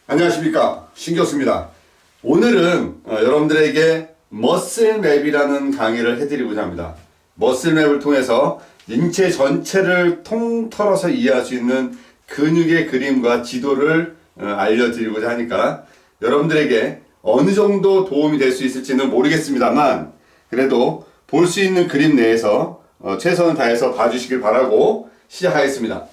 안녕하십니까, 신교수입니다. 오늘은 여러분들에게 머슬맵이라는 강의를 해드리고자 합니다. 머슬맵을 통해서 인체 전체를 통틀어서 이해할 수 있는 근육의 그림과 지도를 알려드리고자 하니까 여러분들에게 어느 정도 도움이 될 수 있을지는 모르겠습니다만 그래도 볼 수 있는 그림 내에서 최선을 다해서 봐주시길 바라고 시작하겠습니다.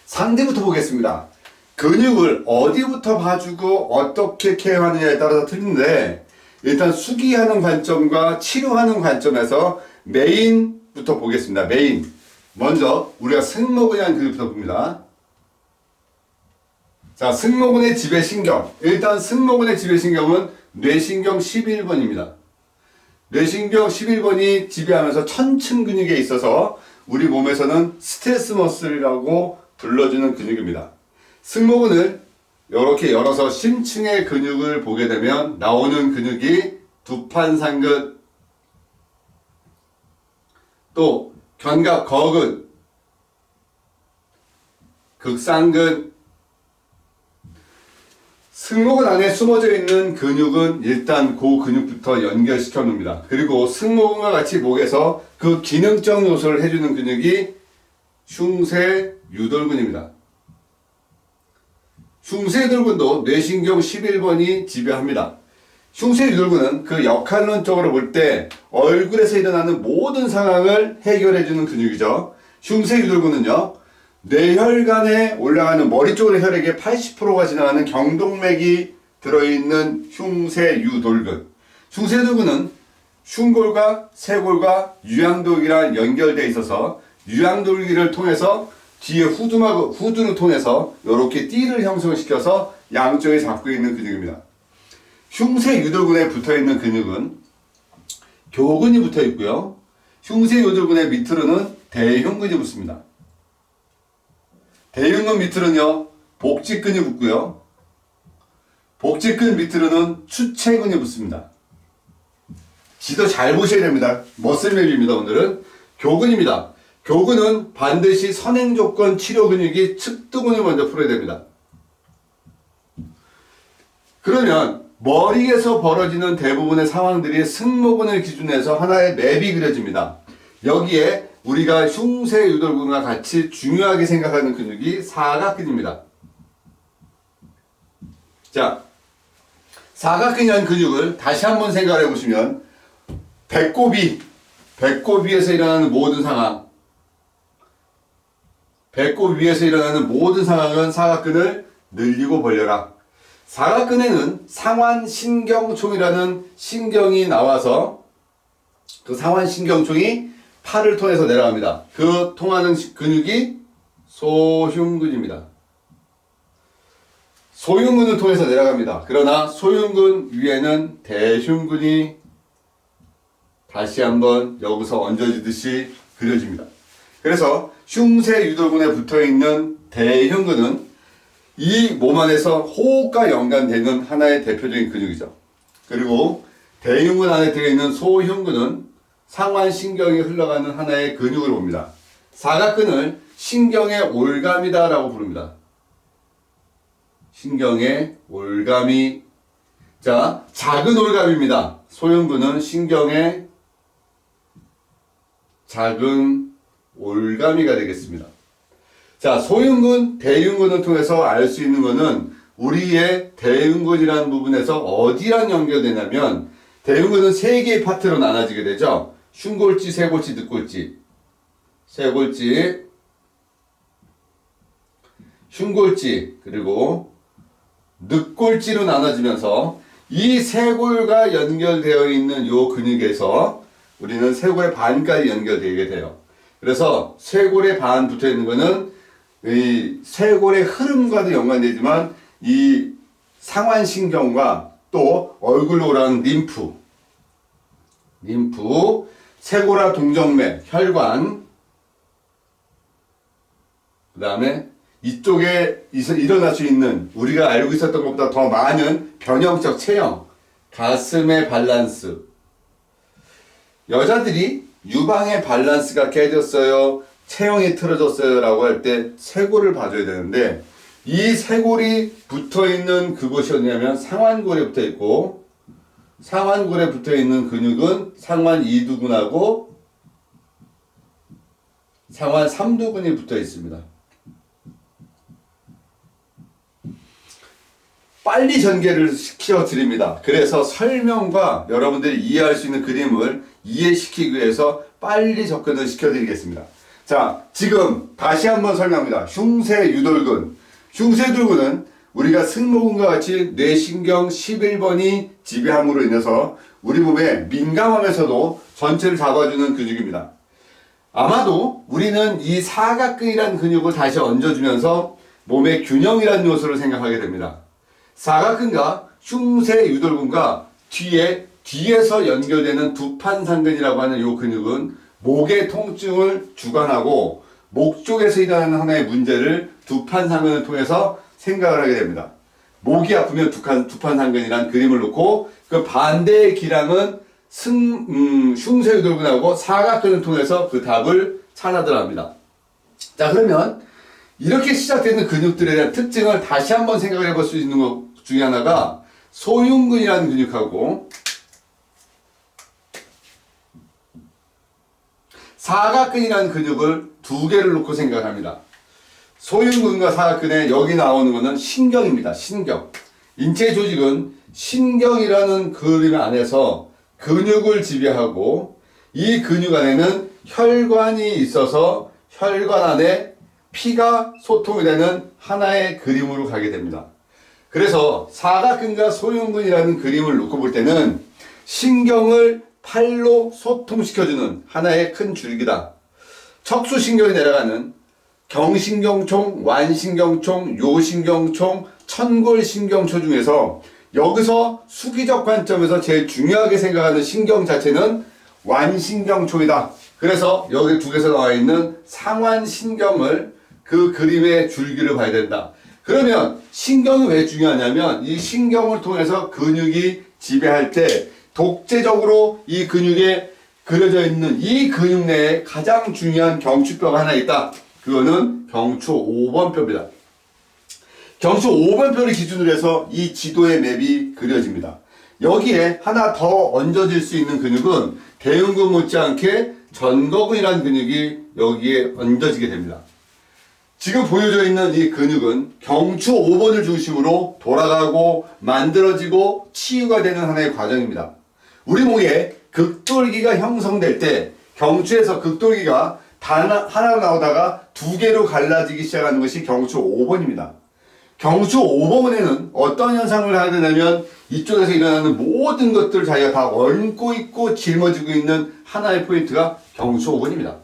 상대부터 보겠습니다. 근육을 어디부터 봐주고 어떻게 케어하느냐에 따라서 틀린데 일단 수기하는 관점과 치료하는 관점에서 메인부터 보겠습니다. 메인. 먼저 우리가 승모근에 대한 근육부터 봅니다. 자, 승모근의 지배신경. 일단 승모근의 지배신경은 뇌신경 11번입니다. 뇌신경 11번이 지배하면서 천층 근육에 있어서 우리 몸에서는 스트레스 머슬이라고 불러주는 근육입니다. 승모근을 이렇게 열어서 심층의 근육을 보게 되면 나오는 근육이 두판상근, 또 견갑거근, 극상근. 승모근 안에 숨어져 있는 근육은 일단 그 근육부터 연결시켜 놓습니다. 그리고 승모근과 같이 목에서 그 기능적 요소를 해주는 근육이 흉쇄유돌근입니다. 흉쇄유돌근도 뇌신경 11번이 지배합니다. 흉쇄유돌근은 그 역할론적으로 볼 때 얼굴에서 일어나는 모든 상황을 해결해주는 근육이죠. 흉쇄유돌근은요, 뇌혈관에 올라가는 머리 쪽으로 혈액의 80%가 지나가는 경동맥이 들어있는 흉쇄유돌근. 흉쇄유돌근은 흉골과 쇄골과 유양돌기랑 연결되어 있어서 유양돌기를 통해서 뒤에 후두를 통해서 이렇게 띠를 형성시켜서 양쪽에 잡고 있는 근육입니다. 흉쇄유돌근에 붙어있는 근육은 교근이 붙어 있고요. 흉쇄유돌근의 밑으로는 대흉근이 붙습니다. 대흉근 밑으로는요, 복직근이 붙고요. 복직근 밑으로는 추체근이 붙습니다. 지도 잘 보셔야 됩니다. 머슬맵입니다. 오늘은 교근입니다. 교근은 반드시 선행조건 치료 근육이 측두근을 먼저 풀어야 됩니다. 그러면 머리에서 벌어지는 대부분의 상황들이 승모근을 기준해서 하나의 맵이 그려집니다. 여기에 우리가 흉쇄유돌근과 같이 중요하게 생각하는 근육이 사각근입니다. 자, 사각근이라는 근육을 다시 한번 생각해 보시면 배꼽 위에서 일어나는 모든 상황, 배꼽 위에서 일어나는 모든 상황은 사각근을 늘리고 벌려라. 사각근에는 상완신경총이라는 신경이 나와서 그 상완신경총이 팔을 통해서 내려갑니다. 그 통하는 근육이 소흉근입니다. 소흉근을 통해서 내려갑니다. 그러나 소흉근 위에는 대흉근이 다시 한번 여기서 얹어지듯이 그려집니다. 그래서 흉쇄유돌근에 붙어있는 대흉근은 이 몸 안에서 호흡과 연관되는 하나의 대표적인 근육이죠. 그리고 대흉근 안에 들어있는 소흉근은 상완신경이 흘러가는 하나의 근육을 봅니다. 사각근을 신경의 올가미다 라고 부릅니다. 신경의 올가미. 자, 작은 올가미입니다. 소흉근은 신경의 작은 올가미가 되겠습니다. 자, 소흉근, 대흉근을 통해서 알 수 있는 것은 우리의 대흉근이라는 부분에서 어디랑 연결되냐면 대흉근은 세 개의 파트로 나눠지게 되죠. 흉골지, 쇄골지, 늑골지. 쇄골지, 흉골지, 그리고 늑골지로 나눠지면서 이 쇄골과 연결되어 있는 요 근육에서 우리는 쇄골의 반까지 연결되게 돼요. 그래서 쇄골의 반 붙어 있는 거는 이 쇄골의 흐름과도 연관되지만 이 상완신경과 또 얼굴로 오라는 림프, 쇄골화 동정맥, 혈관, 그 다음에 이쪽에 일어날 수 있는 우리가 알고 있었던 것보다 더 많은 변형적 체형, 가슴의 밸런스. 여자들이 유방의 밸런스가 깨졌어요, 체형이 틀어졌어요 라고 할 때 쇄골을 봐줘야 되는데 이 쇄골이 붙어 있는 그곳이 어디냐면 상완골에 붙어 있고, 상완골에 붙어 있는 근육은 상완 이두근하고 상완 삼두근이 붙어 있습니다. 빨리 전개를 시켜 드립니다. 그래서 설명과 여러분들이 이해할 수 있는 그림을 이해시키기 위해서 빨리 접근을 시켜 드리겠습니다. 자, 지금 다시 한번 설명합니다. 흉쇄유돌근. 흉쇄유돌근은 우리가 승모근과 같이 뇌신경 11번이 지배함으로 인해서 우리 몸의 민감함에서도 전체를 잡아주는 근육입니다. 아마도 우리는 이 사각근이라는 근육을 다시 얹어주면서 몸의 균형이라는 요소를 생각하게 됩니다. 사각근과 흉쇄유돌근과 뒤에서 연결되는 두판상근이라고 하는 이 근육은 목의 통증을 주관하고 목 쪽에서 일어나는 하나의 문제를 두판상근을 통해서 생각을 하게 됩니다. 목이 아프면 두판상근이라는 그림을 놓고 그 반대의 기량은 흉쇄유돌근하고 사각근을 통해서 그 답을 찾아들어갑니다. 자, 그러면 이렇게 시작되는 근육들에 대한 특징을 다시 한번 생각을 해볼 수 있는 것 중에 하나가 소흉근이라는 근육하고 사각근이라는 근육을 두 개를 놓고 생각을 합니다. 소흉근과 사각근에 여기 나오는 것은 신경입니다. 신경. 인체 조직은 신경이라는 그림 안에서 근육을 지배하고 이 근육 안에는 혈관이 있어서 혈관 안에 피가 소통이 되는 하나의 그림으로 가게 됩니다. 그래서 사각근과 소흉근이라는 그림을 놓고 볼 때는 신경을 팔로 소통시켜주는 하나의 큰 줄기다. 척수신경이 내려가는 경신경총, 완신경총, 요신경총, 천골신경초 중에서 여기서 수기적 관점에서 제일 중요하게 생각하는 신경 자체는 완신경초이다. 그래서 여기 두 개에서 나와 있는 상완신경을 그 그림의 줄기를 봐야 된다. 그러면 신경이 왜 중요하냐면 이 신경을 통해서 근육이 지배할 때 독재적으로 이 근육에 그려져 있는 이 근육 내에 가장 중요한 경추뼈가 하나 있다. 그거는 경추 5번뼈입니다. 경추 5번뼈를 기준으로 해서 이 지도의 맵이 그려집니다. 여기에 하나 더 얹어질 수 있는 근육은 대흉근 못지않게 전거근이라는 근육이 여기에 얹어지게 됩니다. 지금 보여져 있는 이 근육은 경추 5번을 중심으로 돌아가고 만들어지고 치유가 되는 하나의 과정입니다. 우리 몸에 극돌기가 형성될 때 경추에서 극돌기가 하나로 나오다가 두 개로 갈라지기 시작하는 것이 경추 5번입니다. 경추 5번에는 어떤 현상을 하게 되냐면 이쪽에서 일어나는 모든 것들을 자기가 다 얹고 있고 짊어지고 있는 하나의 포인트가 경추 5번입니다.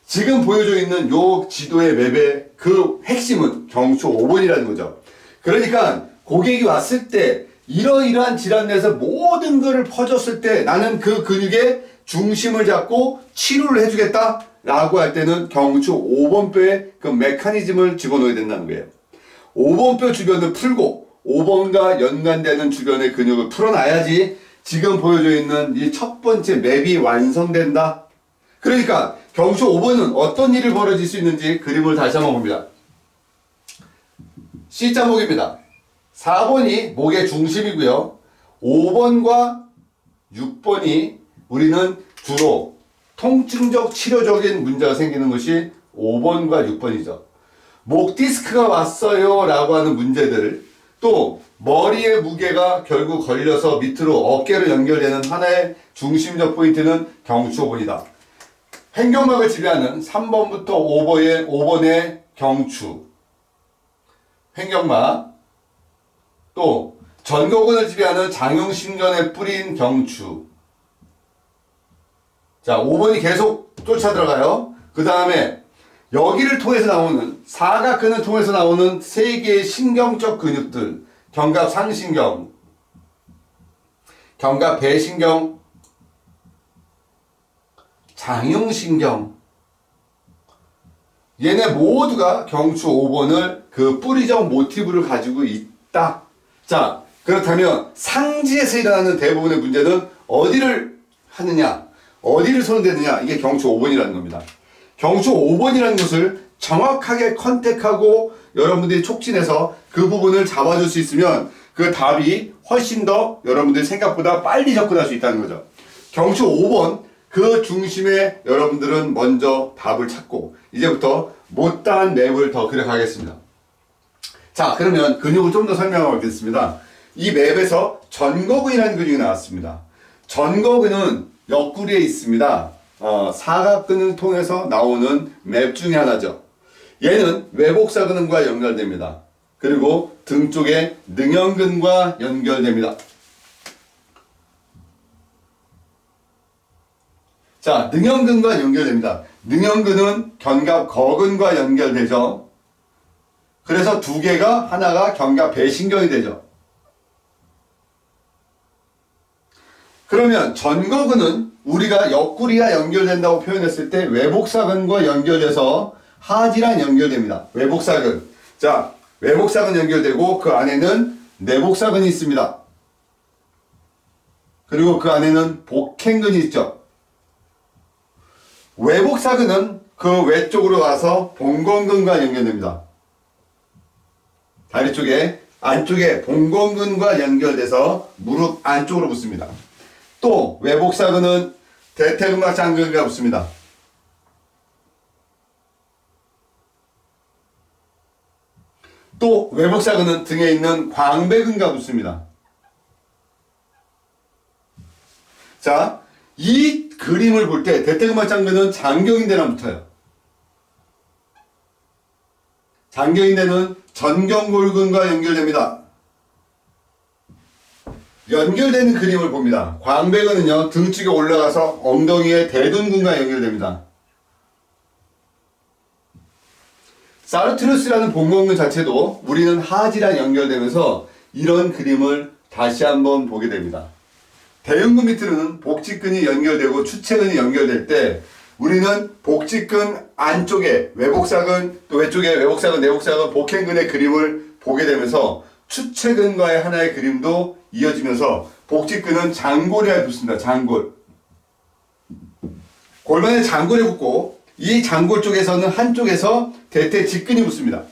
지금 보여져 있는 요 지도의 맵의 그 핵심은 경추 5번이라는 거죠. 그러니까 고객이 왔을 때 이러이러한 질환 내에서 모든 것을 퍼줬을 때 나는 그 근육의 중심을 잡고 치료를 해주겠다 라고 할 때는 경추 5번뼈의 그 메커니즘을 집어넣어야 된다는 거예요. 5번뼈 주변을 풀고 5번과 연관되는 주변의 근육을 풀어놔야지 지금 보여져 있는 이 첫 번째 맵이 완성된다. 그러니까 경추 5번은 어떤 일이 벌어질 수 있는지 그림을 다시 한번 봅니다. C자목입니다. 4번이 목의 중심이고요. 5번과 6번이 우리는 주로 통증적 치료적인 문제가 생기는 것이 5번과 6번이죠. 목 디스크가 왔어요 라고 하는 문제들, 또 머리의 무게가 결국 걸려서 밑으로 어깨로 연결되는 하나의 중심적 포인트는 경추 5번이다. 횡격막을 지배하는 3번부터 5번의 경추, 횡격막, 또 전거근을 지배하는 장형신경에 뿌린 경추. 자, 5번이 계속 쫓아 들어가요. 그 다음에 여기를 통해서 나오는 사각근을 통해서 나오는 세 개의 신경적 근육들, 견갑상신경, 견갑배신경, 장형신경, 얘네 모두가 경추 5번을 그 뿌리적 모티브를 가지고 있다. 자, 그렇다면 상지에서 일어나는 대부분의 문제는 어디를 하느냐, 어디를 손대느냐, 이게 경추 5번이라는 겁니다. 경추 5번이라는 것을 정확하게 컨택하고 여러분들이 촉진해서 그 부분을 잡아줄 수 있으면 그 답이 훨씬 더 여러분들이 생각보다 빨리 접근할 수 있다는 거죠. 경추 5번 그 중심에 여러분들은 먼저 답을 찾고 이제부터 못다한 맵을 더 그려가겠습니다. 자, 그러면 근육을 좀 더 설명하겠습니다. 이 맵에서 전거근이라는 근육이 나왔습니다. 전거근은 옆구리에 있습니다. 사각근을 통해서 나오는 맵 중에 하나죠. 얘는 외복사근과 연결됩니다. 그리고 등 쪽에 능형근과 연결됩니다. 자, 능형근과 연결됩니다. 능형근은 견갑거근과 연결되죠. 그래서 두 개가 하나가 견갑배신경이 되죠. 그러면 전거근은 우리가 옆구리와 연결된다고 표현했을 때 외복사근과 연결돼서 하지랑 연결됩니다. 외복사근. 자, 외복사근 연결되고 그 안에는 내복사근이 있습니다. 그리고 그 안에는 복행근이 있죠. 외복사근은 그 외쪽으로 가서 봉건근과 연결됩니다. 다리 쪽에 안쪽에 봉건근과 연결돼서 무릎 안쪽으로 붙습니다. 또 외복사근은 대퇴근과 장근과 붙습니다. 또 외복사근은 등에 있는 광배근과 붙습니다. 자, 이 그림을 볼 때 대퇴근과 장근은 장경인대랑 붙어요. 장경인대는 전경골근과 연결됩니다. 연결되는 그림을 봅니다. 광배근은요, 등 쪽에 올라가서 엉덩이의 대둔근과 연결됩니다. 사르트루스라는 봉건근 자체도 우리는 하지랑 연결되면서 이런 그림을 다시 한번 보게 됩니다. 대흉근 밑으로는 복직근이 연결되고 추체근이 연결될 때 우리는 복직근 안쪽에 외복사근, 또 외쪽에 외복사근, 내복사근, 복행근의 그림을 보게 되면서 추체근과의 하나의 그림도 이어지면서 복직근은 장골에 붙습니다. 장골. 골반에 장골에 붙고 이 장골 쪽에서는 한쪽에서 대퇴직근이 붙습니다.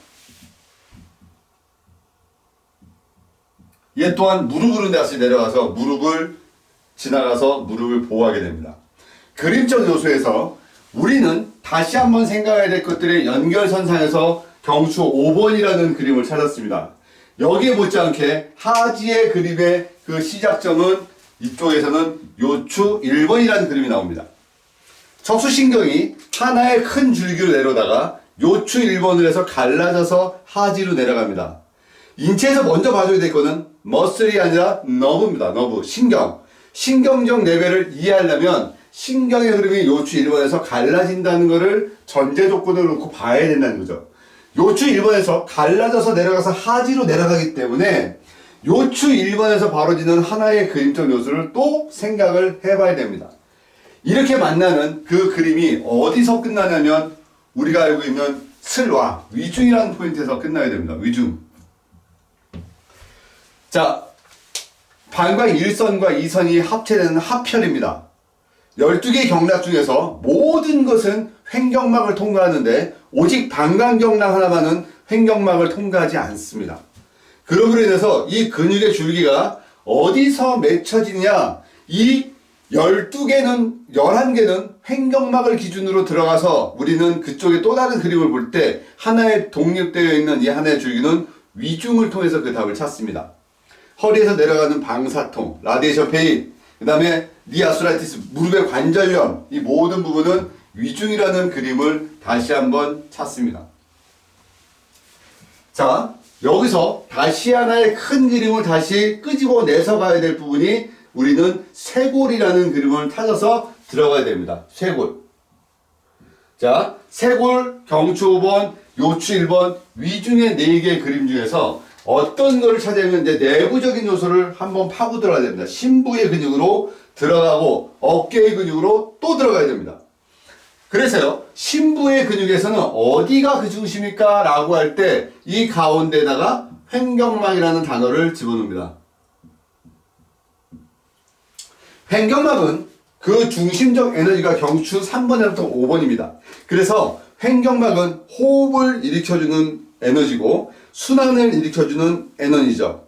얘 또한 무릎으로 다시 내려가서 무릎을 지나가서 무릎을 보호하게 됩니다. 그림적 요소에서 우리는 다시 한번 생각해야 될 것들의 연결선상에서 경추 5번이라는 그림을 찾았습니다. 여기에 못지않게 하지의 그림의 그 시작점은 이쪽에서는 요추 1번이라는 그림이 나옵니다. 척수신경이 하나의 큰 줄기로 내려다가 요추 1번을 해서 갈라져서 하지로 내려갑니다. 인체에서 먼저 봐줘야 될 거는 머슬이 아니라 너브입니다. 너브, 신경. 신경적 레벨을 이해하려면 신경의 흐름이 요추 1번에서 갈라진다는 것을 전제 조건으로 놓고 봐야 된다는 거죠. 요추 1번에서 갈라져서 내려가서 하지로 내려가기 때문에 요추 1번에서 벌어지는 하나의 그림적 요소를 또 생각을 해봐야 됩니다. 이렇게 만나는 그 그림이 어디서 끝나냐면 우리가 알고 있는 슬와 위중이라는 포인트에서 끝나야 됩니다. 위중. 자, 방광 1선과 2선이 합체되는 합혈입니다. 12개 경락 중에서 모든 것은 횡격막을 통과하는데 오직 방광경락 하나만은 횡격막을 통과하지 않습니다. 그럼으로 인해서 이 근육의 줄기가 어디서 맺혀지냐, 이 12개는, 11개는 횡격막을 기준으로 들어가서 우리는 그쪽에 또 다른 그림을 볼 때 하나에 독립되어 있는 이 하나의 줄기는 위중을 통해서 그 답을 찾습니다. 허리에서 내려가는 방사통, 라디에이션 페인, 그 다음에 니아스라이티스, 무릎의 관절염, 이 모든 부분은 위중이라는 그림을 다시 한번 찾습니다. 자, 여기서 다시 하나의 큰 그림을 다시 끄집어내서 가야 될 부분이 우리는 쇄골이라는 그림을 찾아서 들어가야 됩니다. 쇄골. 자, 쇄골, 경추 5번, 요추 1번, 위중의 4개의 그림 중에서 어떤 거를 찾으면 이제 내부적인 요소를 한번 파고 들어가야 됩니다. 심부의 근육으로 들어가고 어깨의 근육으로 또 들어가야 됩니다. 그래서요, 심부의 근육에서는 어디가 그 중심일까? 라고 할 때 이 가운데다가 횡격막이라는 단어를 집어넣습니다. 횡격막은 그 중심적 에너지가 경추 3번에부터 5번입니다. 그래서 횡격막은 호흡을 일으켜주는 에너지고 순환을 일으켜주는 에너지죠.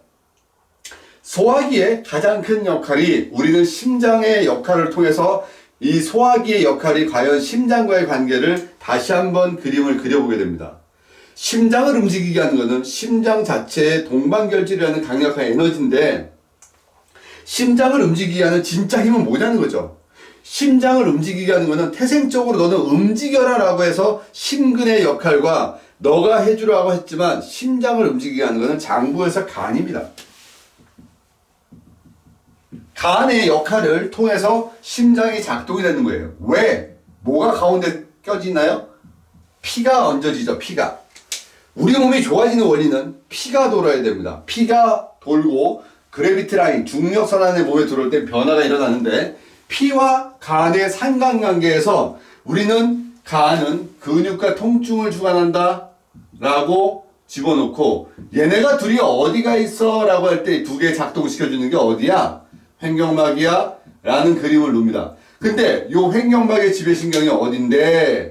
소화기의 가장 큰 역할이 우리는 심장의 역할을 통해서 이 소화기의 역할이 과연 심장과의 관계를 다시 한번 그림을 그려보게 됩니다. 심장을 움직이게 하는 것은 심장 자체의 동반결질이라는 강력한 에너지인데 심장을 움직이게 하는 진짜 힘은 뭐냐는 거죠. 심장을 움직이게 하는 것은 태생적으로 너는 움직여라 라고 해서 심근의 역할과 너가 해주라고 했지만 심장을 움직이게 하는 것은 장부에서 간입니다. 간의 역할을 통해서 심장이 작동이 되는 거예요. 왜? 뭐가 가운데 껴지나요? 피가 얹어지죠. 피가. 우리 몸이 좋아지는 원리는 피가 돌아야 됩니다. 피가 돌고 그래비티 라인, 중력선안의 몸에 들어올 때 변화가 일어나는데 피와 간의 상관관계에서 우리는 간은 근육과 통증을 주관한다 라고 집어넣고 얘네가 둘이 어디가 있어 라고 할 때 두 개 작동시켜주는 게 어디야? 횡격막이야? 라는 그림을 놓습니다. 근데 요 횡격막의 지배신경이 어딘데?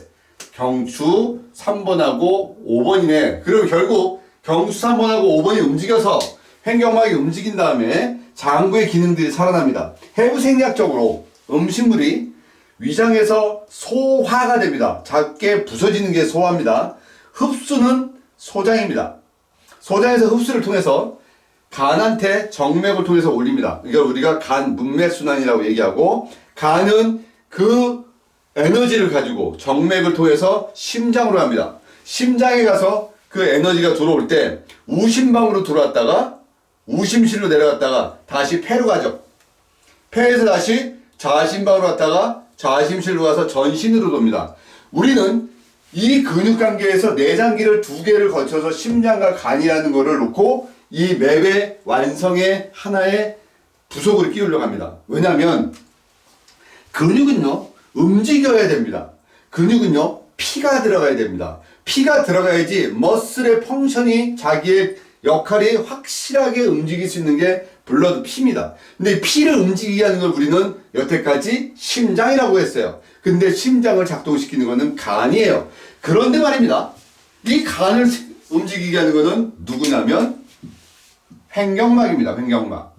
경추 3번하고 5번이네. 그럼 결국 경추 3번하고 5번이 움직여서 횡격막이 움직인 다음에 장부의 기능들이 살아납니다. 해부생리학적으로 음식물이 위장에서 소화가 됩니다. 작게 부서지는 게 소화입니다. 흡수는 소장입니다. 소장에서 흡수를 통해서 간한테 정맥을 통해서 올립니다. 이걸 우리가 간 문맥순환이라고 얘기하고 간은 그 에너지를 가지고 정맥을 통해서 심장으로 합니다. 심장에 가서 그 에너지가 들어올 때 우심방으로 들어왔다가 우심실로 내려갔다가 다시 폐로 가죠. 폐에서 다시 좌심방으로 갔다가 좌심실로 가서 전신으로 돕니다. 우리는 이 근육관계에서 내장기를 두 개를 거쳐서 심장과 간이라는 거를 놓고 이 맵의 완성의 하나의 부속을 끼우려고 합니다. 왜냐하면 근육은요 움직여야 됩니다. 근육은요 피가 들어가야 됩니다. 피가 들어가야지 머슬의 펑션이 자기의 역할이 확실하게 움직일 수 있는 게 블러드 피입니다. 근데 피를 움직이게 하는 걸 우리는 여태까지 심장이라고 했어요. 근데 심장을 작동시키는 거는 간이에요. 그런데 말입니다. 이 간을 움직이게 하는 거는 누구냐면 횡격막입니다. 횡격막.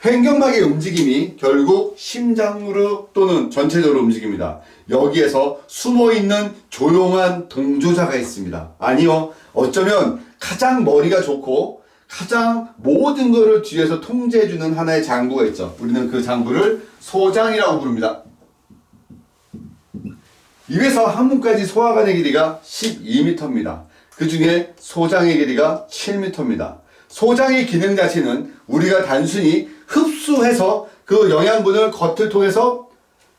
횡격막의 움직임이 결국 심장으로 또는 전체적으로 움직입니다. 여기에서 숨어있는 조용한 동조자가 있습니다. 아니요. 어쩌면 가장 머리가 좋고 가장 모든 것을 뒤에서 통제해주는 하나의 장부가 있죠. 우리는 그 장부를 소장이라고 부릅니다. 입에서 항문까지 소화관의 길이가 12m입니다. 그 중에 소장의 길이가 7m입니다. 소장의 기능 자체는 우리가 단순히 흡수해서 그 영양분을 겉을 통해서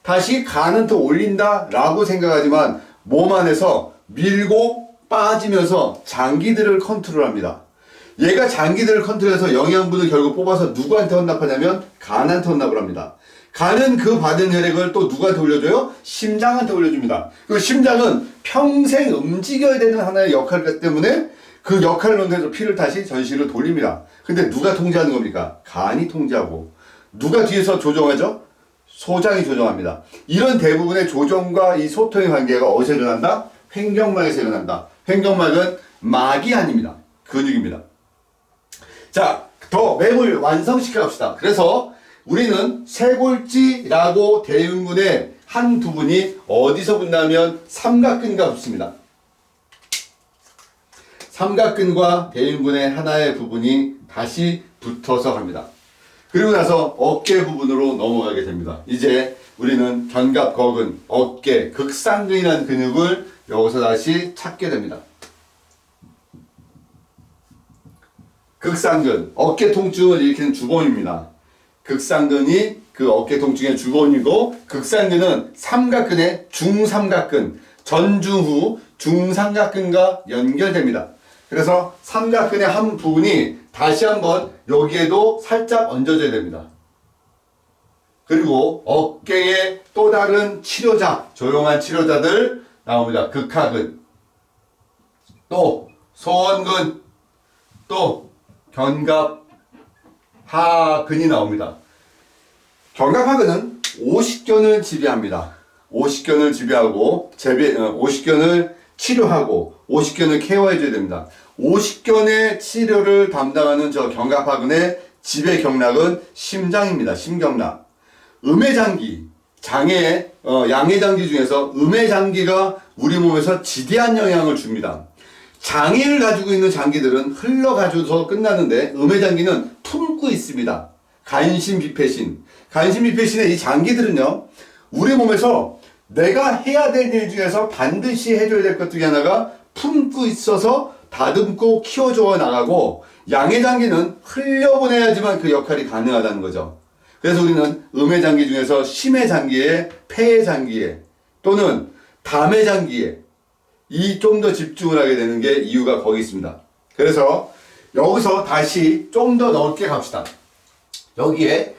다시 간한테 올린다 라고 생각하지만 몸 안에서 밀고 빠지면서 장기들을 컨트롤합니다. 얘가 장기들을 컨트롤해서 영양분을 결국 뽑아서 누구한테 혼납하냐면 간한테 혼납을 합니다. 간은 그 받은 혈액을 또 누구한테 올려줘요? 심장한테 올려줍니다. 그 심장은 평생 움직여야 되는 하나의 역할이기 때문에 그 역할을 통해서 피를 다시 전신으로 돌립니다. 근데 누가 통제하는 겁니까? 간이 통제하고. 누가 뒤에서 조정하죠? 소장이 조정합니다. 이런 대부분의 조정과 이 소통의 관계가 어디서 일어난다? 횡격막에서 일어난다. 횡격막은 막이 아닙니다. 근육입니다. 자, 더 맵을 완성시켜 갑시다. 그래서 우리는 쇄골지라고 대흉근의 한 부분이 어디서 붙냐면 삼각근과 붙습니다. 삼각근과 대흉근의 하나의 부분이 다시 붙어서 갑니다. 그리고 나서 어깨 부분으로 넘어가게 됩니다. 이제 우리는 견갑거근, 어깨, 극상근이라는 근육을 여기서 다시 찾게 됩니다. 극상근, 어깨 통증을 일으키는 주범입니다. 극상근이 그 어깨 통증의 주범이고 극상근은 삼각근의 중삼각근, 전중후 중삼각근과 연결됩니다. 그래서 삼각근의 한 부분이 다시 한번 여기에도 살짝 얹어줘야 됩니다. 그리고 어깨의 또 다른 치료자, 조용한 치료자들 나옵니다. 극하근, 또 소원근, 또 견갑하근이 나옵니다. 견갑하근은 오십견을 지배합니다. 오십견을 지배하고 오십견을 치료하고 오십견을 케어해줘야 됩니다. 오십견의 치료를 담당하는 저 견갑하근의 지배 경락은 심장입니다. 심경락. 음해장기, 양해장기 중에서 음해장기가 우리 몸에서 지대한 영향을 줍니다. 장애를 가지고 있는 장기들은 흘러가줘서 끝나는데 음해장기는 품고 있습니다. 간신비폐신. 간신비폐신의 이 장기들은요, 우리 몸에서 내가 해야 될 일 중에서 반드시 해줘야 될 것 중에 하나가 품고 있어서 다듬고 키워줘 나가고, 양해장기는 흘려보내야지만 그 역할이 가능하다는 거죠. 그래서 우리는 음해장기 중에서 심해장기에, 폐해장기에, 또는 담해장기에 이 좀 더 집중을 하게 되는 게 이유가 거기 있습니다. 그래서 여기서 다시 좀 더 넓게 갑시다. 여기에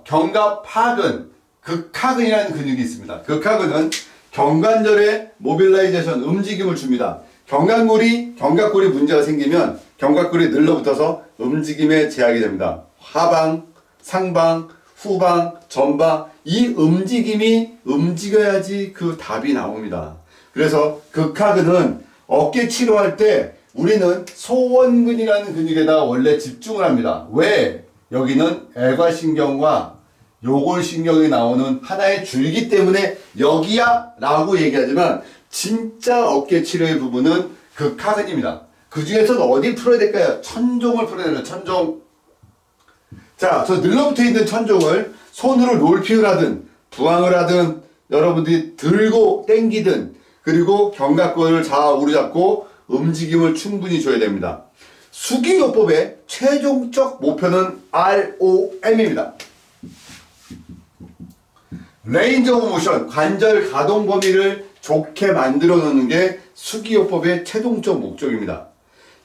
견갑하근, 극하근이라는 근육이 있습니다. 극하근은 견관절의 모빌라이제이션, 움직임을 줍니다. 견갑골이 문제가 생기면 견갑골이 늘러붙어서 움직임에 제약이 됩니다. 하방, 상방, 후방, 전방, 이 움직임이 움직여야지 그 답이 나옵니다. 그래서 극하근은 어깨 치료할 때 우리는 소원근이라는 근육에다 원래 집중을 합니다. 왜? 여기는 애과신경과 요골신경이 나오는 하나의 줄기 때문에 여기야 라고 얘기하지만 진짜 어깨 치료의 부분은 극하근입니다. 그 중에서는 어디 풀어야 될까요? 천종을 풀어야 돼요. 천종. 자, 저 늘러붙어 있는 천종을 손으로 롤핑을 하든 부항을 하든 여러분들이 들고 당기든, 그리고 견갑골을 좌우로 잡고 움직임을 충분히 줘야 됩니다. 수기요법의 최종적 목표는 ROM입니다. 레인지 오브 모션, 관절 가동 범위를 좋게 만들어 놓는 게 수기요법의 최종적 목적입니다.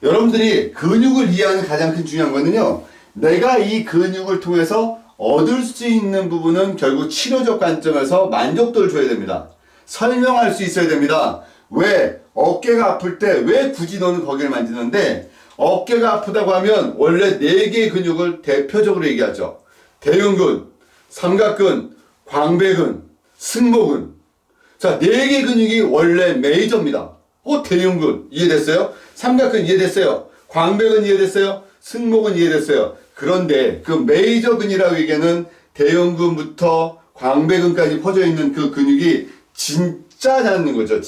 여러분들이 근육을 이해하는 가장 큰 중요한 거는요, 내가 이 근육을 통해서 얻을 수 있는 부분은 결국 치료적 관점에서 만족도를 줘야 됩니다. 설명할 수 있어야 됩니다. 왜? 어깨가 아플 때 왜 굳이 너는 거기를 만지는데, 어깨가 아프다고 하면 원래 4개의 근육을 대표적으로 얘기하죠. 대흉근, 삼각근, 광배근, 승모근. 자, 4개의 근육이 원래 메이저입니다. 대흉근 이해됐어요? 삼각근 이해됐어요? 광배근 이해됐어요? 승모근 이해됐어요? 그런데 그 메이저근이라고 얘기하는 대흉근부터 광배근까지 퍼져 있는 그 근육이 진짜냐는 거죠.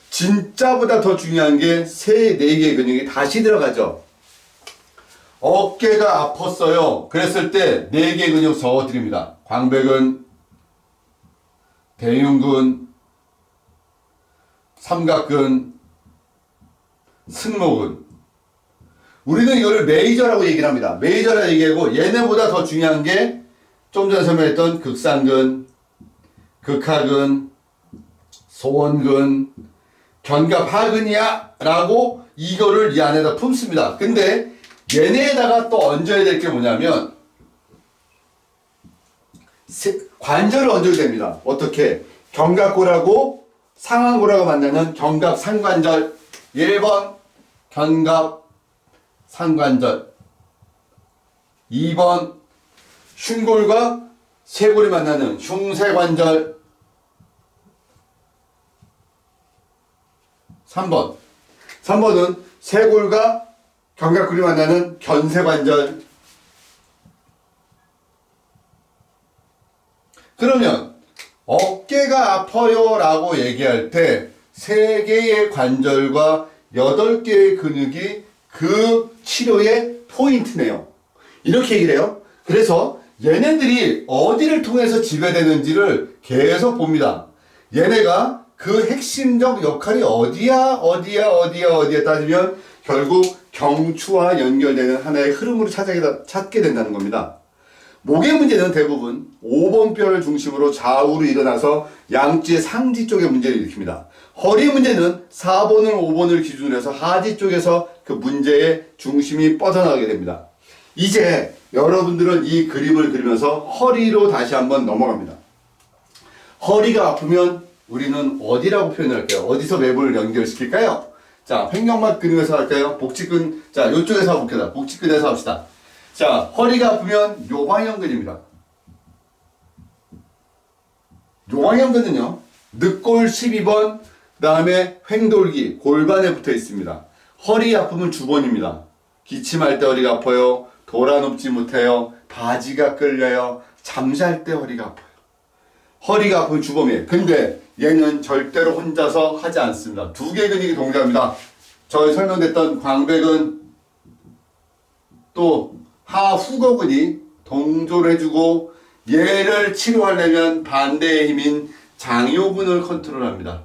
진짜보다 더 중요한 게 4개의 근육이 다시 들어가죠. 어깨가 아팠어요. 그랬을 때 4개의 근육 적어드립니다. 광배근, 대흉근, 삼각근, 승모근. 우리는 이거를 메이저라고 얘기를 합니다. 메이저라고 얘기하고, 얘네보다 더 중요한 게 좀 전에 설명했던 극상근, 극하근, 소원근, 견갑하근이야 라고 이거를 이 안에다 품습니다. 근데 얘네에다가 또 얹어야 될 게 뭐냐면 관절을 얹어야 됩니다. 어떻게? 견갑골하고 상완골하고 만나는 견갑상관절. 1번 견갑상관절, 2번 흉골과 쇄골이 만나는 흉쇄관절, 3번은 쇄골과 견갑골이 만나는 견쇄관절. 그러면 어깨가 아파요 라고 얘기할 때 3개의 관절과 8개의 근육이 그 치료의 포인트네요. 이렇게 얘기를 해요. 그래서 얘네들이 어디를 통해서 지배되는지를 계속 봅니다. 얘네가 그 핵심적 역할이 어디야 따지면 결국 경추와 연결되는 하나의 흐름으로 찾게 된다는 겁니다. 목의 문제는 대부분 5번 뼈를 중심으로 좌우로 일어나서 양지의 상지 쪽에 문제를 일으킵니다. 허리 문제는 4번을 5번을 기준으로 해서 하지 쪽에서 그 문제의 중심이 뻗어나가게 됩니다. 이제 여러분들은 이 그림을 그리면서 허리로 다시 한번 넘어갑니다. 허리가 아프면 우리는 어디라고 표현할까요? 어디서 매부를 연결시킬까요? 자, 횡격막 근육에서 할까요? 복직근, 자, 요쪽에서 해볼게요. 복직근에서 합시다. 자, 허리가 아프면 요방형근입니다. 요방형근은요, 늑골 12번, 그 다음에 횡돌기, 골반에 붙어 있습니다. 허리 아픔은 주번입니다. 기침할 때 허리가 아파요. 돌아눕지 못해요. 바지가 끌려요. 잠잘 때 허리가 아파요. 허리가 아픈 주범이에요. 근데 얘는 절대로 혼자서 하지 않습니다. 두 개의 근육이 동작합니다. 저희 설명됐던 광배근 또 하후거근이 동조를 해주고 얘를 치료하려면 반대의 힘인 장요근을 컨트롤합니다.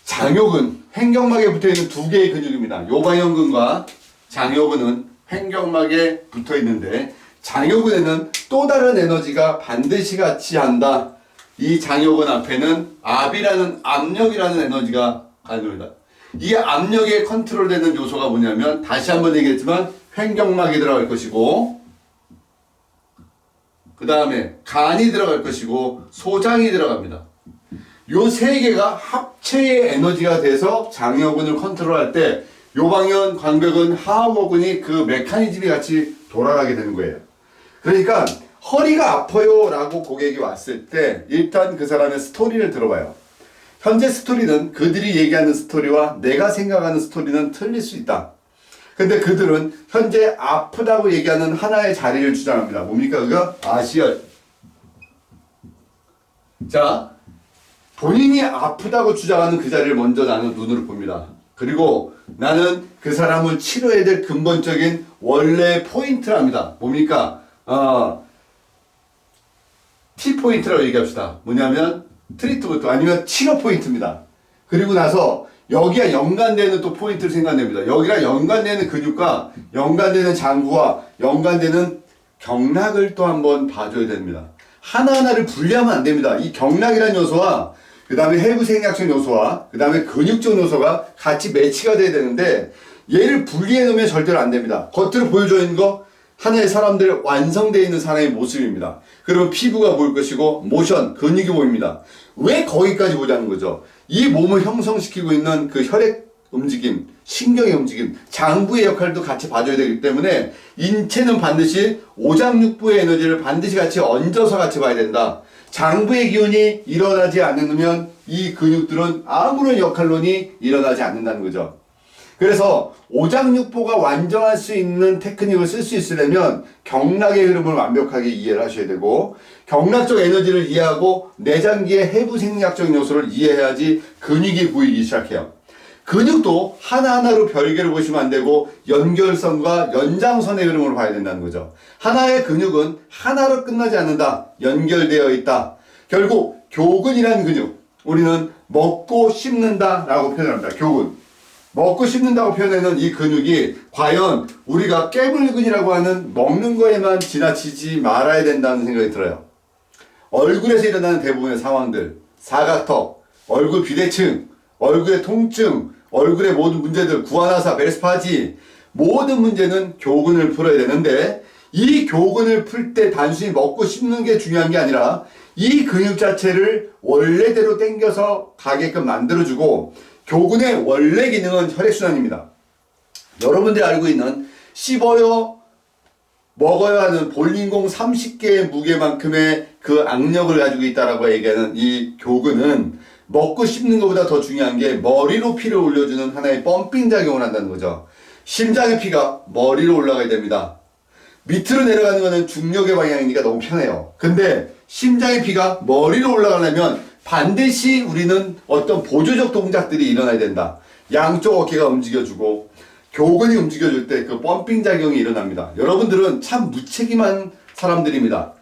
장요근, 횡격막에 붙어있는 두 개의 근육입니다. 요방형근과 장요근은 횡격막에 붙어있는데 장요근에는 또 다른 에너지가 반드시 같이 한다. 이 장요근 앞에는 압이라는 압력이라는 에너지가 가능합니다. 이 압력에 컨트롤되는 요소가 뭐냐면 다시 한번 얘기했지만 횡격막이 들어갈 것이고 그 다음에 간이 들어갈 것이고 소장이 들어갑니다. 요 세 개가 합체의 에너지가 돼서 장요근을 컨트롤할 때 요방현, 광배근, 하하거근이 그 메커니즘이 같이 돌아가게 되는 거예요. 그러니까 허리가 아파요 라고 고객이 왔을 때 일단 그 사람의 스토리를 들어봐요. 현재 스토리는 그들이 얘기하는 스토리와 내가 생각하는 스토리는 틀릴 수 있다. 근데 그들은 현재 아프다고 얘기하는 하나의 자리를 주장합니다. 뭡니까 그거? 아시열. 자, 본인이 아프다고 주장하는 그 자리를 먼저 나는 눈으로 봅니다. 그리고 나는 그 사람을 치료해야 될 근본적인 원래 포인트를 합니다. 뭡니까? T포인트라고 얘기합시다. 뭐냐면 트리트먼트 아니면 치료 포인트입니다. 그리고 나서 여기와 연관되는 또 포인트를 생각냅니다. 여기랑 연관되는 근육과 연관되는 장부와 연관되는 경락을 또 한번 봐줘야 됩니다. 하나하나를 분리하면 안 됩니다. 이 경락이라는 요소와 그 다음에 해부생리학적 요소와 그 다음에 근육적 요소가 같이 매치가 돼야 되는데 얘를 분리해 놓으면 절대로 안 됩니다. 겉으로 보여져 있는 거 하나의 사람들 완성되어 있는 사람의 모습입니다. 그러면 피부가 보일 것이고 모션, 근육이 보입니다. 왜 거기까지 보자는 거죠? 이 몸을 형성시키고 있는 그 혈액 움직임, 신경의 움직임, 장부의 역할도 같이 봐줘야 되기 때문에 인체는 반드시 오장육부의 에너지를 반드시 같이 얹어서 같이 봐야 된다. 장부의 기운이 일어나지 않으면 이 근육들은 아무런 역할론이 일어나지 않는다는 거죠. 그래서 오장육부가 완전할 수 있는 테크닉을 쓸 수 있으려면 경락의 흐름을 완벽하게 이해를 하셔야 되고 경락적 에너지를 이해하고 내장기의 해부 생리학적 요소를 이해해야지 근육이 보이기 시작해요. 근육도 하나하나로 별개로 보시면 안 되고 연결선과 연장선의 흐름으로 봐야 된다는 거죠. 하나의 근육은 하나로 끝나지 않는다. 연결되어 있다. 결국 교근이라는 근육, 우리는 먹고 씹는다 라고 표현합니다. 교근. 먹고 씹는다고 표현하는 이 근육이 과연 우리가 깨물근이라고 하는 먹는 거에만 지나치지 말아야 된다는 생각이 들어요. 얼굴에서 일어나는 대부분의 상황들, 사각턱, 얼굴 비대칭, 얼굴의 통증, 얼굴의 모든 문제들, 구안화사, 베레스파지 모든 문제는 교근을 풀어야 되는데 이 교근을 풀 때 단순히 먹고 씹는 게 중요한 게 아니라 이 근육 자체를 원래대로 당겨서 가게끔 만들어주고 교근의 원래 기능은 혈액순환입니다. 여러분들이 알고 있는 씹어요, 먹어야 하는 볼링공 30개의 무게만큼의 그 악력을 가지고 있다라고 얘기하는 이 교근은 먹고 씹는 것보다 더 중요한 게 머리로 피를 올려주는 하나의 펌핑 작용을 한다는 거죠. 심장의 피가 머리로 올라가야 됩니다. 밑으로 내려가는 것은 중력의 방향이니까 너무 편해요. 근데 심장의 피가 머리로 올라가려면 반드시 우리는 어떤 보조적 동작들이 일어나야 된다. 양쪽 어깨가 움직여주고 교근이 움직여줄 때 그 펌핑 작용이 일어납니다. 여러분들은 참 무책임한 사람들입니다.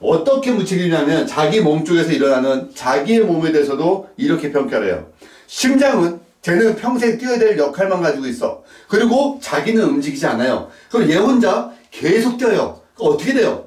어떻게 무책임이냐면 자기 몸 쪽에서 일어나는 자기의 몸에 대해서도 이렇게 평가를 해요. 심장은 쟤는 평생 뛰어야 될 역할만 가지고 있어. 그리고 자기는 움직이지 않아요. 그럼 얘 혼자 계속 뛰어요. 어떻게 돼요?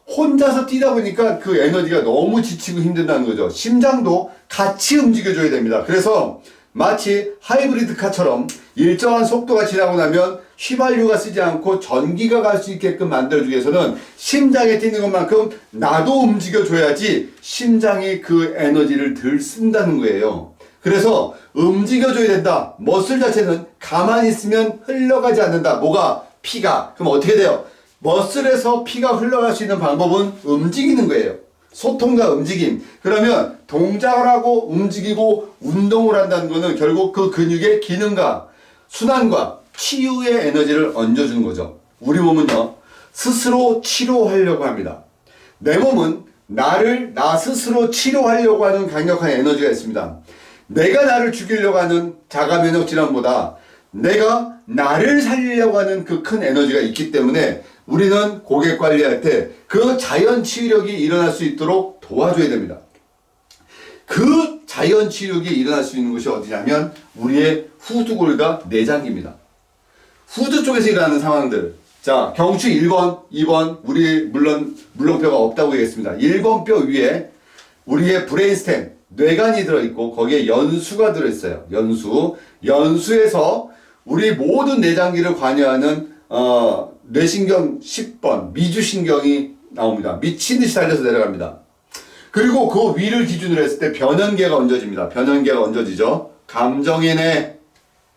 혼자서 뛰다 보니까 그 에너지가 너무 지치고 힘든다는 거죠. 심장도 같이 움직여줘야 됩니다. 그래서 마치 하이브리드 카처럼 일정한 속도가 지나고 나면 휘발유가 쓰지 않고 전기가 갈 수 있게끔 만들어주기 위해서는 심장에 뛰는 것만큼 나도 움직여줘야지 심장이 그 에너지를 덜 쓴다는 거예요. 그래서 움직여줘야 된다. 머슬 자체는 가만히 있으면 흘러가지 않는다. 뭐가? 피가. 그럼 어떻게 돼요? 머슬에서 피가 흘러갈 수 있는 방법은 움직이는 거예요. 소통과 움직임. 그러면 동작을 하고 움직이고 운동을 한다는 것은 결국 그 근육의 기능과 순환과 치유의 에너지를 얹어주는 거죠. 우리 몸은요, 스스로 치료하려고 합니다. 내 몸은 나 스스로 치료하려고 하는 강력한 에너지가 있습니다. 내가 나를 죽이려고 하는 자가 면역 질환보다 내가 나를 살리려고 하는 그 큰 에너지가 있기 때문에 우리는 고객 관리할 때 그 자연 치유력이 일어날 수 있도록 도와줘야 됩니다. 그 자연 치유력이 일어날 수 있는 곳이 어디냐면 우리의 후두골과 내장입니다. 후두 쪽에서 일어나는 상황들. 자, 경추 1번, 2번, 우리 물렁뼈가 없다고 얘기했습니다. 1번 뼈 위에 우리의 브레인스템, 뇌관이 들어있고 거기에 연수가 들어있어요. 연수에서 우리 모든 내장기를 관여하는 뇌신경 10번, 미주신경이 나옵니다. 미친 듯이 달려서 내려갑니다. 그리고 그 위를 기준으로 했을 때 변연계가 얹어집니다. 변연계가 얹어지죠. 감정의 뇌,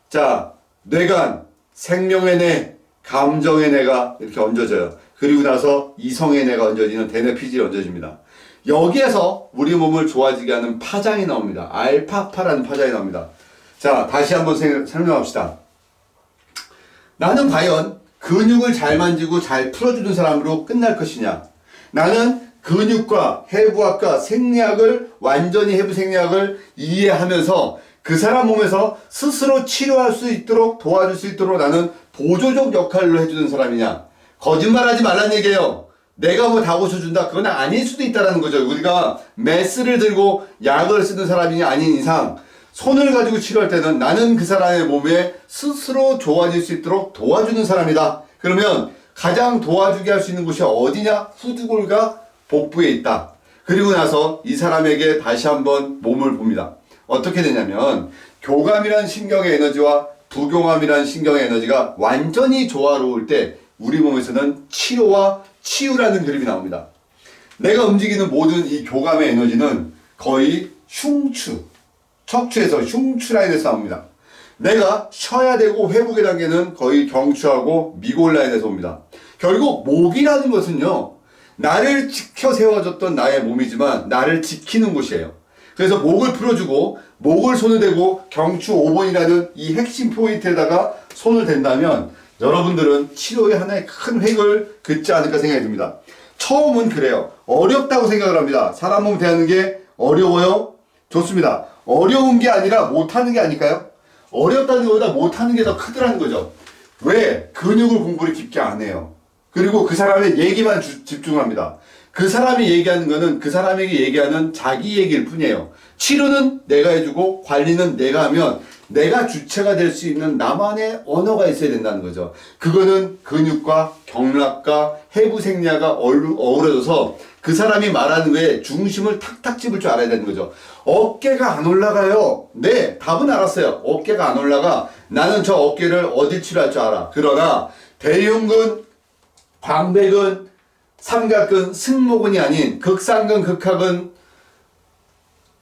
자, 뇌관, 생명의 뇌, 감정의 뇌가 이렇게 얹어져요. 그리고 나서 이성의 뇌가 얹어지는 대뇌피질이 얹어집니다. 여기에서 우리 몸을 좋아지게 하는 파장이 나옵니다. 알파파라는 파장이 나옵니다. 자, 다시 한번 설명합시다. 나는 과연 근육을 잘 만지고 잘 풀어주는 사람으로 끝날 것이냐? 나는 근육과 해부학과 생리학을 완전히 해부 생리학을 이해하면서 그 사람 몸에서 스스로 치료할 수 있도록 도와줄 수 있도록 나는 보조적 역할로 해주는 사람이냐? 거짓말하지 말란 얘기예요. 내가 뭐 다 고쳐준다? 그건 아닐 수도 있다는 거죠. 우리가 메스를 들고 약을 쓰는 사람이 아닌 이상 손을 가지고 치료할 때는 나는 그 사람의 몸에 스스로 좋아질 수 있도록 도와주는 사람이다. 그러면 가장 도와주게 할 수 있는 곳이 어디냐? 후두골과 복부에 있다. 그리고 나서 이 사람에게 다시 한번 몸을 봅니다. 어떻게 되냐면 교감이란 신경의 에너지와 부교감이란 신경의 에너지가 완전히 조화로울 때 우리 몸에서는 치료와 치유라는 그림이 나옵니다. 내가 움직이는 모든 이 교감의 에너지는 거의 척추에서 흉추 라인에서 나옵니다. 내가 쉬어야 되고 회복의 단계는 거의 경추하고 미골 라인에서 옵니다. 결국 목이라는 것은요, 나를 지켜 세워줬던 나의 몸이지만 나를 지키는 곳이에요. 그래서 목을 풀어주고 목을 손을 대고 경추 5번이라는 이 핵심 포인트에다가 손을 댄다면 여러분들은 치료의 하나의 큰 획을 긋지 않을까 생각이 듭니다. 처음은 그래요. 어렵다고 생각을 합니다. 사람 몸 대하는 게 어려워요? 좋습니다. 어려운 게 아니라 못하는 게 아닐까요? 어렵다는 것보다 못하는 게 더 크더라는 거죠. 왜? 근육을 공부를 깊게 안 해요. 그리고 그 사람의 얘기만 집중합니다. 그 사람이 얘기하는 거는 그 사람에게 얘기하는 자기 얘기일 뿐이에요. 치료는 내가 해주고 관리는 내가 하면 내가 주체가 될 수 있는 나만의 언어가 있어야 된다는 거죠. 그거는 근육과 경락과 해부 생리학가 어우러져서 그 사람이 말하는 거에 중심을 탁탁 집을 줄 알아야 되는 거죠. 어깨가 안 올라가요. 네, 답은 알았어요. 어깨가 안 올라가. 나는 저 어깨를 어디 치료할 줄 알아. 그러나 대흉근, 광배근, 삼각근, 승모근이 아닌 극상근, 극하근,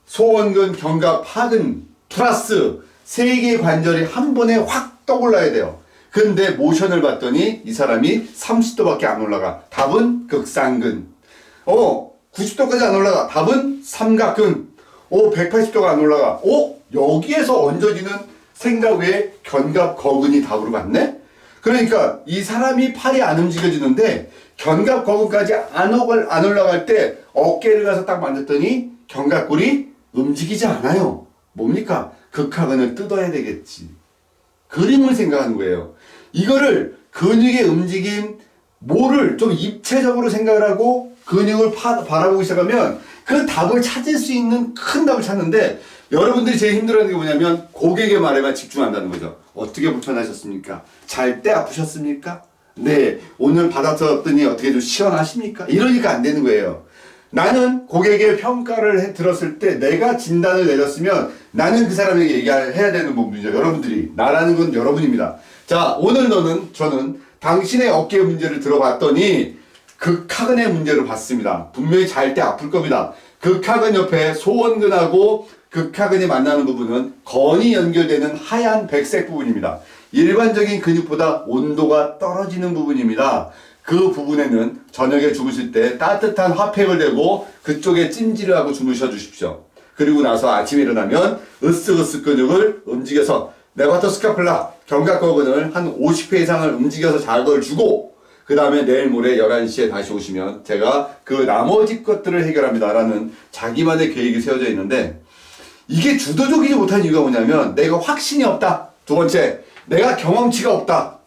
소원근, 견갑, 하근 플러스 세 개의 관절이 한 번에 확 떠올라야 돼요. 근데 모션을 봤더니 이 사람이 30도밖에 안 올라가. 답은 극상근. 90도까지 안 올라가. 답은 삼각근. 180도가 안 올라가. 여기에서 얹어지는 생각 외에 견갑, 거근이 답으로 갔네? 그러니까 이 사람이 팔이 안 움직여지는데 견갑, 거근까지 안 올라갈 때 어깨를 가서 딱 만졌더니 견갑골이 움직이지 않아요. 뭡니까? 극하근을 뜯어야 되겠지. 그림을 생각하는 거예요. 이거를 근육의 움직임, 뭐를 좀 입체적으로 생각을 하고 근육을 바라보기 시작하면 그 답을 찾을 수 있는 큰 답을 찾는데 여러분들이 제일 힘들어하는 게 뭐냐면 고객의 말에만 집중한다는 거죠. 어떻게 불편하셨습니까? 잘 때 아프셨습니까? 네. 오늘 받았더니 어떻게 좀 시원하십니까? 이러니까 안 되는 거예요. 나는 고객의 평가를 들었을 때 내가 진단을 내렸으면 나는 그 사람에게 얘기해야 되는 부분이죠. 여러분들이. 나라는 건 여러분입니다. 자, 오늘 저는 당신의 어깨 문제를 들어봤더니 극하근의 문제를 봤습니다. 분명히 잘 때 아플 겁니다. 극하근 옆에 소원근하고 극하근이 만나는 부분은 건이 연결되는 하얀 백색 부분입니다. 일반적인 근육보다 온도가 떨어지는 부분입니다. 그 부분에는 저녁에 주무실 때 따뜻한 핫팩을 대고 그쪽에 찜질을 하고 주무셔 주십시오. 그리고 나서 아침에 일어나면 으쓱으쓱 근육을 움직여서 네바토스카플라 견갑골근을 한 50회 이상을 움직여서 자극을 주고 그 다음에 내일 모레 11시에 다시 오시면 제가 그 나머지 것들을 해결합니다 라는 자기만의 계획이 세워져 있는데, 이게 주도적이지 못한 이유가 뭐냐면 내가 확신이 없다. 두 번째, 내가 경험치가 없다.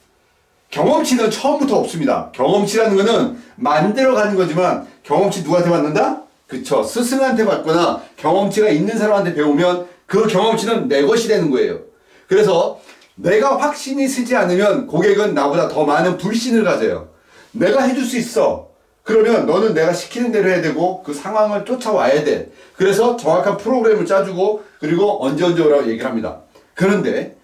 경험치는 처음부터 없습니다. 경험치라는 거는 만들어가는 거지만 경험치 누구한테 받는다? 그쵸. 스승한테 받거나 경험치가 있는 사람한테 배우면 그 경험치는 내 것이 되는 거예요. 그래서 내가 확신이 서지 않으면 고객은 나보다 더 많은 불신을 가져요. 내가 해줄 수 있어. 그러면 너는 내가 시키는 대로 해야 되고 그 상황을 쫓아와야 돼. 그래서 정확한 프로그램을 짜주고 그리고 언제 오라고 얘기를 합니다. 그런데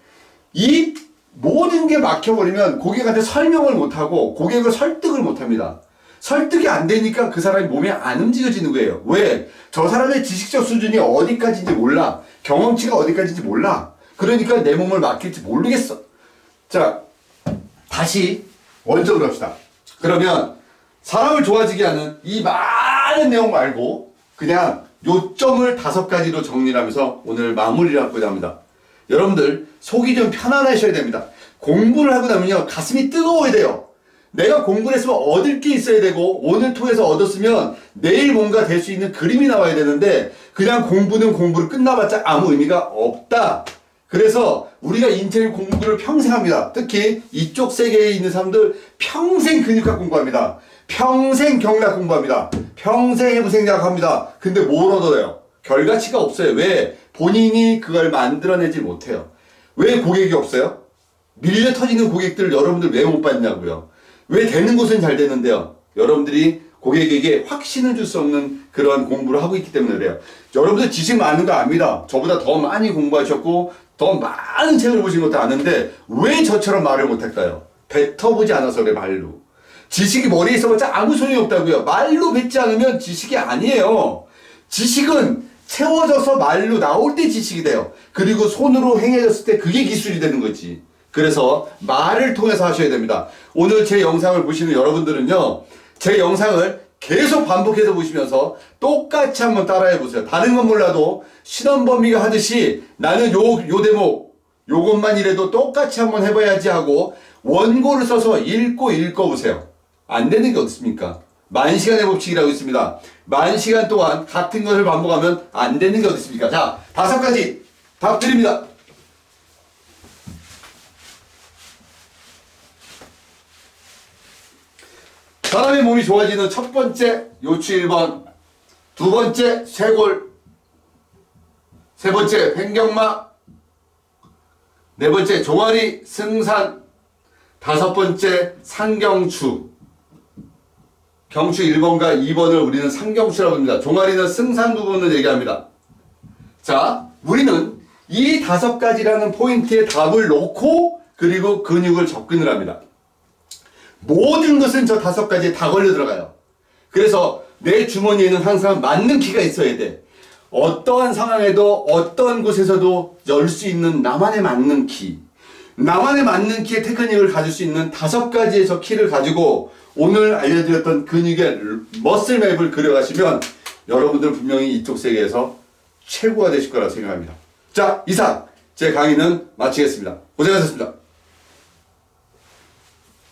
이 모든 게 막혀버리면 고객한테 설명을 못하고 고객을 설득을 못합니다. 설득이 안 되니까 그 사람이 몸이 안 움직여지는 거예요. 왜? 저 사람의 지식적 수준이 어디까지인지 몰라. 경험치가 어디까지인지 몰라. 그러니까 내 몸을 맡길지 모르겠어. 자, 다시 원점으로 합시다. 그러면 사람을 좋아지게 하는 이 많은 내용 말고 그냥 요점을 5가지로 정리를 하면서 오늘 마무리를 하고자 합니다. 여러분들 속이 좀 편안하셔야 됩니다. 공부를 하고 나면요 가슴이 뜨거워야 돼요. 내가 공부를 했으면 얻을 게 있어야 되고 오늘 통해서 얻었으면 내일 뭔가 될 수 있는 그림이 나와야 되는데 그냥 공부는 공부를 끝나봤자 아무 의미가 없다. 그래서 우리가 인테리어 공부를 평생 합니다. 특히 이쪽 세계에 있는 사람들 평생 근육학 공부합니다. 평생 경락 공부합니다. 평생 해부생략 합니다. 근데 뭘 얻어요? 결과치가 없어요. 왜? 본인이 그걸 만들어내지 못해요. 왜 고객이 없어요? 밀려 터지는 고객들을 여러분들 왜 못 받냐고요. 왜 되는 곳은 잘 되는데요. 여러분들이 고객에게 확신을 줄 수 없는 그런 공부를 하고 있기 때문에 그래요. 여러분들 지식 많은 거 압니다. 저보다 더 많이 공부하셨고 더 많은 책을 보신 것도 아는데 왜 저처럼 말을 못할까요? 뱉어보지 않아서 그래. 말로. 지식이 머리에 있어봤자 아무 소용이 없다고요. 말로 뱉지 않으면 지식이 아니에요. 지식은 채워져서 말로 나올 때 지식이 돼요. 그리고 손으로 행해졌을 때 그게 기술이 되는 거지. 그래서 말을 통해서 하셔야 됩니다. 오늘 제 영상을 보시는 여러분들은요, 제 영상을 계속 반복해서 보시면서 똑같이 한번 따라해 보세요. 다른 건 몰라도 신원범위가 하듯이 나는 요 대목 요것만이라도 똑같이 한번 해봐야지 하고 원고를 써서 읽고 보세요. 안 되는 게 어딨습니까? 10,000시간의 법칙이라고 있습니다. 10,000시간 동안 같은 것을 반복하면 안 되는 게 어딨습니까? 자, 5가지 답 드립니다. 사람의 몸이 좋아지는 첫 번째 요추 1번, 두 번째 쇄골, 세 번째 횡격막, 네 번째 종아리, 승산, 5번째 상경추. 경추 1번과 2번을 우리는 상경추라고 합니다. 종아리는 승산 부분을 얘기합니다. 자, 우리는 이 5가지라는 포인트에 답을 놓고 그리고 근육을 접근을 합니다. 모든 것은 저 5가지에 다 걸려 들어가요. 그래서 내 주머니에는 항상 맞는 키가 있어야 돼. 어떠한 상황에도 어떠한 곳에서도 열 수 있는 나만의 맞는 키. 나만의 맞는 키의 테크닉을 가질 수 있는 5가지의 저 키를 가지고 오늘 알려드렸던 근육의 머슬맵을 그려가시면 여러분들 분명히 이쪽 세계에서 최고가 되실 거라고 생각합니다. 자, 이상 제 강의는 마치겠습니다. 고생하셨습니다.